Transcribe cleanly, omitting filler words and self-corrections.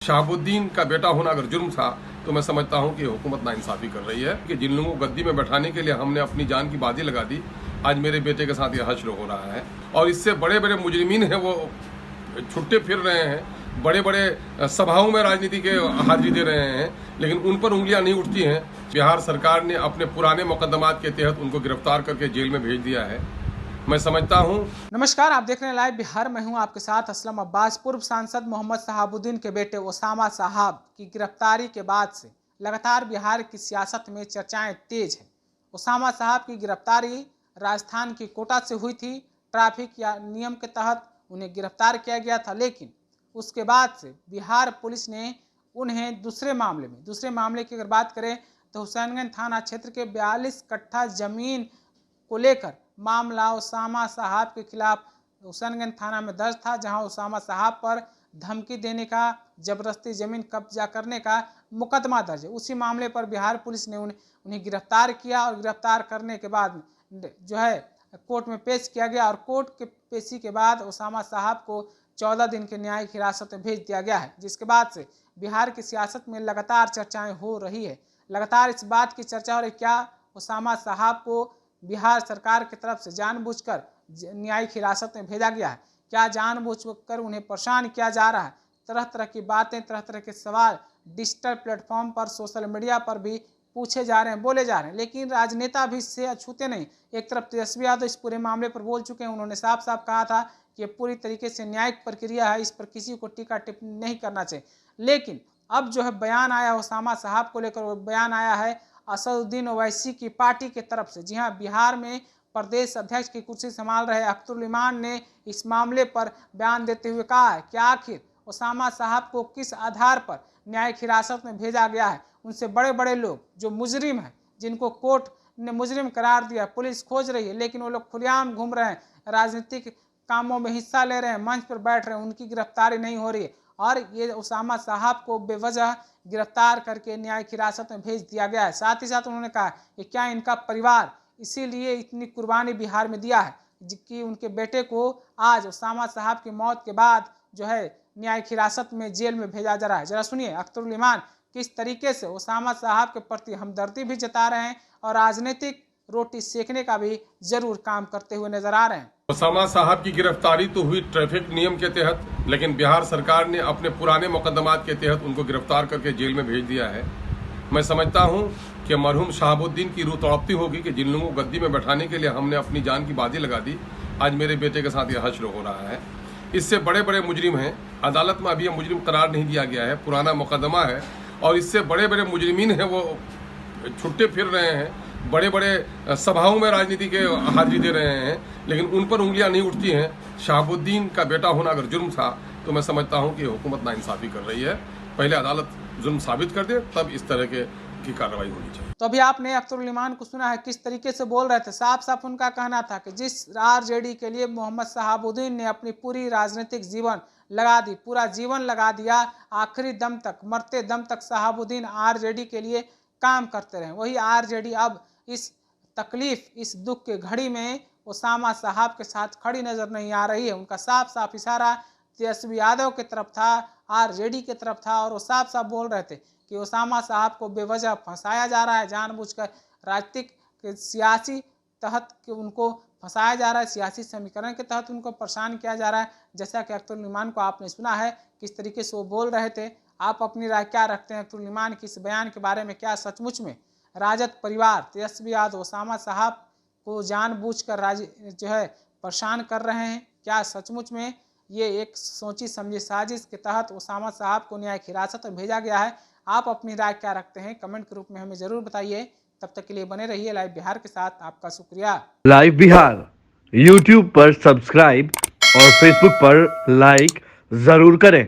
शहाबुद्दीन का बेटा होना अगर जुर्म था तो मैं समझता हूं कि हुकूमत नाइंसाफ़ी कर रही है कि जिन लोगों को गद्दी में बैठाने के लिए हमने अपनी जान की बाजी लगा दी, आज मेरे बेटे के साथ यह हश्र हो रहा है। और इससे बड़े बड़े मुजरिमीन हैं वो छुट्टे फिर रहे हैं, बड़े बड़े सभाओं में राजनीति के हाजिरी दे रहे हैं, लेकिन उन पर उंगलियां नहीं उठती हैं। बिहार सरकार ने अपने पुराने मुकदमात के तहत उनको गिरफ्तार करके जेल में भेज दिया है। मैं समझता हूं। नमस्कार, आप देख रहे हैं लाइव बिहार। मैं हूं आपके साथ असलम अब्बास। पूर्व सांसद मोहम्मद शहाबुद्दीन के बेटे ओसामा साहब की गिरफ्तारी के बाद से लगातार बिहार की सियासत में चर्चाएं तेज हैं। ओसामा साहब की गिरफ्तारी राजस्थान की कोटा से हुई थी। ट्रैफिक या नियम के तहत उन्हें गिरफ्तार किया गया था, लेकिन उसके बाद से बिहार पुलिस ने उन्हें दूसरे मामले की अगर बात करें तो हुसैनगंज थाना क्षेत्र के 42 कट्ठा जमीन को लेकर मामला ओसामा साहब के खिलाफ हुसैनगंज थाना में दर्ज था, जहां ओसामा साहब पर धमकी देने का, जबरदस्ती जमीन कब्जा करने का मुकदमा दर्ज है। उसी मामले पर बिहार पुलिस ने उन्हें गिरफ्तार किया और गिरफ्तार करने के बाद जो है कोर्ट में पेश किया गया और कोर्ट के पेशी के बाद ओसामा साहब को 14 दिन के न्यायिक हिरासत में भेज दिया गया है, जिसके बाद से बिहार की सियासत में लगातार चर्चाएं हो रही है। लगातार इस बात की चर्चा हो रही, क्या ओसामा साहब को बिहार सरकार की तरफ से जानबूझकर न्यायिक हिरासत में भेजा गया है? क्या जानबूझकर उन्हें परेशान किया जा रहा है? तरह तरह की बातें, तरह तरह के सवाल डिजिटल प्लेटफॉर्म पर, सोशल मीडिया पर भी पूछे जा रहे हैं, बोले जा रहे हैं, लेकिन राजनेता भी इससे अछूते नहीं। एक तरफ तेजस्वी यादव इस पूरे मामले पर बोल चुके हैं। उन्होंने साफ साफ कहा था कि ये पूरी तरीके से न्यायिक प्रक्रिया है, इस पर किसी को टीका टिप्पणी नहीं करना चाहिए। लेकिन अब जो है बयान आया ओसामा साहब को लेकर, वो बयान आया है असदुद्दीन ओवैसी की पार्टी की तरफ से। जी हाँ, बिहार में प्रदेश अध्यक्ष की कुर्सी संभाल रहे अख्तरुल इमान ने इस मामले पर बयान देते हुए कहा है कि आखिर ओसामा साहब को किस आधार पर न्यायिक हिरासत में भेजा गया है। उनसे बड़े बड़े लोग जो मुजरिम हैं, जिनको कोर्ट ने मुजरिम करार दिया, पुलिस खोज रही है, लेकिन वो लोग खुलेआम घूम रहे हैं, राजनीतिक कामों में हिस्सा ले रहे हैं, मंच पर बैठ रहे हैं, उनकी गिरफ्तारी नहीं हो रही है। और ये ओसामा साहब को बेवजह गिरफ्तार करके न्यायिक हिरासत में भेज दिया गया है। साथ ही साथ उन्होंने कहा कि क्या इनका परिवार इसीलिए इतनी कुर्बानी बिहार में दिया है कि उनके बेटे को आज ओसामा साहब की मौत के बाद जो है न्यायिक हिरासत में जेल में भेजा जा रहा है। जरा सुनिए अख्तरुल इमान किस तरीके से ओसामा साहब के प्रति हमदर्दी भी जता रहे हैं और राजनीतिक रोटी सेकने का भी जरूर काम करते हुए नजर आ रहे हैं। ओसामा साहब की गिरफ्तारी तो हुई ट्रैफिक नियम के तहत, लेकिन बिहार सरकार ने अपने पुराने मुकदमात के तहत उनको गिरफ्तार करके जेल में भेज दिया है। मैं समझता हूं कि मरहूम शहाबुद्दीन की रूह तड़पती होगी कि जिन लोगों को गद्दी में बैठाने के लिए हमने अपनी जान की बाजी लगा दी, आज मेरे बेटे के साथ यह हश्र हो रहा है। इससे बड़े बड़े मुजरिम हैं, अदालत में अभी यह मुजरिम करार नहीं दिया गया है, पुराना मुकदमा है, और इससे बड़े बड़े मुजरिमीन हैं वो छुट्टे फिर रहे हैं, बड़े बड़े सभाओं में राजनीति के हाजिरी दे रहे हैं, लेकिन उन पर उंगलियां नहीं उठती हैं। शहाबुद्दीन का बेटा होना अगर जुर्म था तो मैं समझता हूं कि हुकूमत नाइंसाफ़ी कर रही है। पहले अदालत जुर्म साबित कर दे, तब इस तरह की कार्रवाई होनी चाहिए। तो अभी आपने अख्तरुल इमान को सुना है किस तरीके से बोल रहे थे। साफ साफ उनका कहना था कि जिस आरजेडी के लिए मोहम्मद शहाबुद्दीन ने अपनी पूरी राजनीतिक जीवन लगा दी, पूरा जीवन लगा दिया, आखिरी दम तक, मरते दम तक शहाबुद्दीन आरजेडी के लिए काम करते रहे, वही आरजेडी अब इस तकलीफ, इस दुख के घड़ी में ओसामा साहब के साथ खड़ी नजर नहीं आ रही है। उनका साफ साफ इशारा तेजस्वी यादव की तरफ था, आरजेडी की तरफ था, और वो साफ साफ बोल रहे थे कि ओसामा साहब को बेवजह फंसाया जा रहा है, जानबूझकर राजनीतिक के सियासी तहत कि उनको फंसाया जा रहा है, सियासी समीकरण के तहत उनको परेशान किया जा रहा है। जैसा कि अख्तरुल इमान को आपने सुना है किस तरीके से वो बोल रहे थे। आप अपनी राय क्या रखते हैं अख्तरुल इमान की इस बयान के बारे में? क्या सचमुच में राजद परिवार तेजस्वी यादव ओसामा साहब को जानबूझकर जो है परेशान कर रहे हैं? क्या सचमुच में ये एक सोची समझी साजिश के तहत ओसामा साहब को न्यायिक हिरासत में भेजा गया है? आप अपनी राय क्या रखते हैं? कमेंट के रूप में हमें जरूर बताइए। तब तक के लिए बने रहिए लाइव बिहार के साथ। आपका शुक्रिया। लाइव बिहार यूट्यूब पर सब्सक्राइब और फेसबुक पर लाइक जरूर करें।